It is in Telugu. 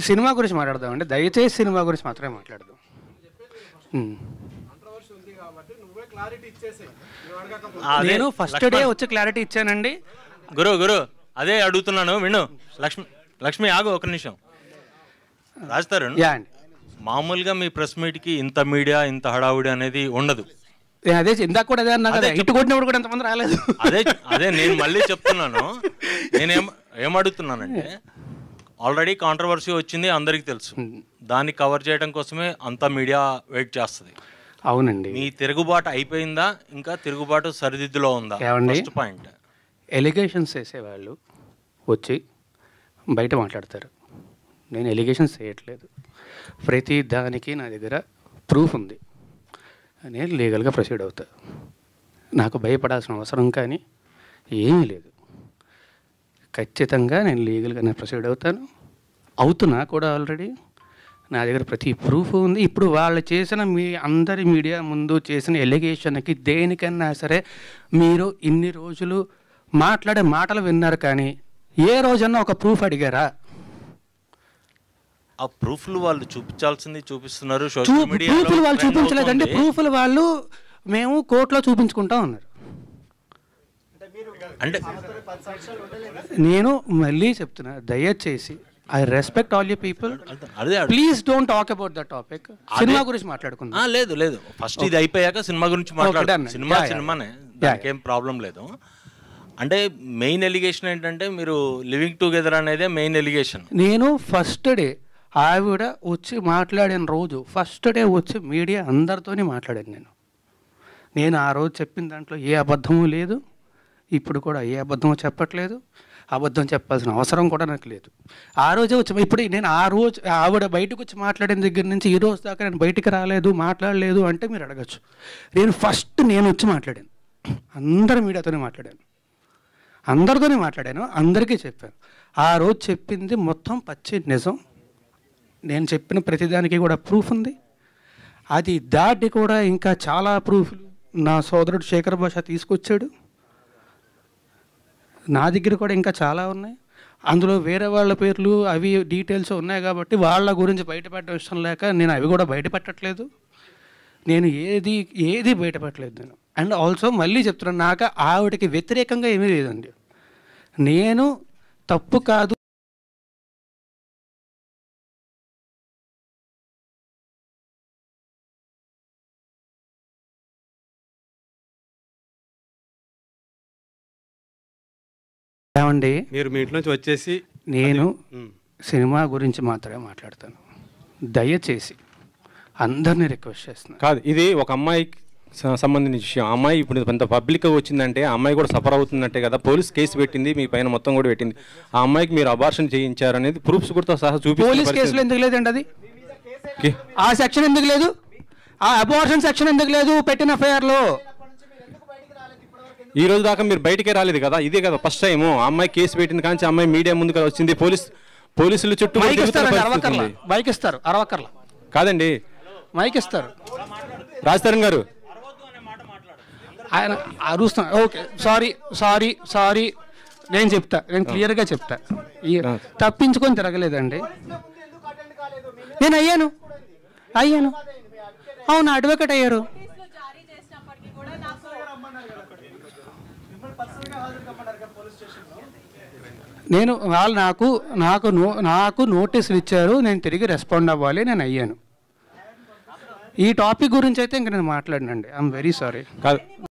సినిమా గురించి మాట్లాడదామండి, దయచేసి సినిమా గురించి మాత్రమే మాట్లాడదాం. నేను ఫస్ట్ డే వచ్చి క్లారిటీ ఇచ్చానండి. గురు అదే అడుగుతున్నాను విను. లక్ష్మి ఆగు ఒక నిమిషం. రాస్తారు మామూలుగా మీ ప్రెస్ మీట్కి ఇంత మీడియా ఇంత హడావుడి అనేది ఉండదు. అదే ఇందాక కూడా అదే అన్నా కదా, ఇటు కొట్టినప్పుడు కూడా ఎంతమంది రాలేదు. అదే నేను మళ్ళీ చెప్తున్నాను. ఏమడుగుతున్నానంటే ఆల్రెడీ కాంట్రవర్సీ వచ్చింది, అందరికీ తెలుసు. దాన్ని కవర్ చేయడం కోసమే అంత మీడియా వెయిట్ చేస్తుంది. అవునండి. మీ తిరుగుబాటు అయిపోయిందా, ఇంకా తిరుగుబాటు సరిదిద్దులో ఉందా? ఫస్ట్ పాయింట్, ఎలిగేషన్స్ వేసేవాళ్ళు వచ్చి బయట మాట్లాడతారు. నేను ఎలిగేషన్స్ వేయట్లేదు, ప్రతి దానికి నా దగ్గర ప్రూఫ్ ఉంది, నేను లీగల్గా ప్రొసీడ్ అవుతా. నాకు భయపడాల్సిన అవసరం కానీ ఏమీ లేదు. ఖచ్చితంగా నేను లీగల్గా నేను ప్రొసీడ్ అవుతున్నా కూడా. ఆల్రెడీ నా దగ్గర ప్రతి ప్రూఫ్ ఉంది. ఇప్పుడు వాళ్ళు చేసిన అందరి మీడియా ముందు చేసిన ఎలిగేషన్కి దేనికన్నా సరే మీరు ఇన్ని రోజులు మాట్లాడే మాటలు విన్నారు, కానీ ఏ రోజన్నా ఒక ప్రూఫ్ అడిగారా? ఆ ప్రూఫ్లు వాళ్ళు చూపించాల్సింది చూపిస్తున్నారు. ప్రూఫ్లు వాళ్ళు చూపించలేదండి. ప్రూఫ్లు వాళ్ళు మేము కోర్టులో చూపించుకుంటా ఉన్నారు. అంటే నేను మళ్ళీ చెప్తున్నా, దయచేసి I respect all you people, please don't talk about the topic. Cinema గురించి మాట్లాడుకుందాం. లేదు ఫస్ట్ ఇది అయిపోయాక సినిమా గురించి మాట్లాడాను. సినిమానే, దానికేం ప్రాబ్లం లేదు. అంటే మెయిన్ ఎలిగేషన్ ఏంటంటే మీరు లివింగ్ టుగెదర్ అనేదే మెయిన్ ఎలిగేషన్. నేను ఫస్ట్ డే ఆవిడ వచ్చి మాట్లాడిన రోజు, ఫస్ట్ డే వచ్చి మీడియా అందరితోనే మాట్లాడాను. నేను ఆ రోజు చెప్పిన దాంట్లో ఏ అబద్ధము లేదు, ఇప్పుడు కూడా ఏ అబద్ధమో చెప్పట్లేదు. అబద్ధం చెప్పాల్సిన అవసరం కూడా నాకు లేదు. ఆ రోజే వచ్చి ఇప్పుడు నేను ఆ రోజు ఆవిడ బయటకు వచ్చి మాట్లాడిన దగ్గర నుంచి ఈ రోజు దాకా నేను బయటికి రాలేదు, మాట్లాడలేదు అంటే మీరు అడగచ్చు. నేను వచ్చి మాట్లాడాను, అందరి మీడియాతోనే మాట్లాడాను, అందరితోనే మాట్లాడాను, అందరికీ చెప్పాను. ఆ రోజు చెప్పింది మొత్తం పచ్చి నిజం. నేను చెప్పిన ప్రతిదానికి కూడా ప్రూఫ్ ఉంది. అది దాటి కూడా ఇంకా చాలా ప్రూఫ్లు నా సోదరుడు శేఖర్ భాష తీసుకొచ్చాడు. నా దగ్గర కూడా ఇంకా చాలా ఉన్నాయి. అందులో వేరే వాళ్ళ పేర్లు అవి డీటెయిల్స్ ఉన్నాయి కాబట్టి వాళ్ళ గురించి బయటపెట్టడం ఇష్టం లేక నేను అవి కూడా బయటపెట్టట్లేదు. నేను ఏది బయటపెట్టలేదు నేను. అండ్ ఆల్సో మళ్ళీ చెప్తున్నాను, నాకు ఆవిడకి వ్యతిరేకంగా ఏమీ లేదండి. నేను తప్పు కాదు ఏమండి, మీరు మీ ఇంట్లో నుంచి వచ్చేసి నేను సినిమా గురించి మాత్రమే మాట్లాడతాను. దయచేసి అందరినీ రిక్వెస్ట్ చేస్తున్నాను. కాదు, ఇది ఒక అమ్మాయికి సంబంధించిన విషయం. అమ్మాయి ఇప్పుడు కొంత పబ్లిక్గా వచ్చిందంటే అమ్మాయి కూడా సఫర్ అవుతుందంటే కదా, పోలీస్ కేసు పెట్టింది, మీ పైన మొత్తం కూడా పెట్టింది. ఆ అమ్మాయికి మీరు అబార్షన్ చేయించారనేది ప్రూఫ్స్ కూడా సహా చూపి. పోలీస్ కేసులో ఎందుకు లేదండి అది? ఆ సెక్షన్ ఎందుకు లేదు? ఆ అబార్షన్ సెక్షన్ ఎందుకు లేదు పెట్టిన ఎఫ్ఐఆర్లో? ఈ రోజు దాకా మీరు బయటికే రాలేదు కదా, ఇదే కదా ఫస్ట్ టైం. అమ్మాయి కేసు పెట్టింది కానీ అమ్మాయి మీడియా ముందుకు వచ్చింది. పోలీసులు చుట్టూ బైక్ ఇస్తారు, అరవకర్ల కాదండి, మైక్ ఇస్తారు. రాజతరణ్ గారు ఆయన అరుస్తాను. ఓకే, సారీ నేను చెప్తా, నేను క్లియర్గా చెప్తా. తప్పించుకొని తిరగలేదండి, నేను అయ్యాను. అవును, అడ్వకేట్ అయ్యారు. నేను వాళ్ళు నాకు నోటీసులు ఇచ్చారు, నేను తిరిగి రెస్పాండ్ అవ్వాలి, నేను అయ్యాను. ఈ టాపిక్ గురించి అయితే ఇంక నేను మాట్లాడినండి. I'm very sorry. కాదు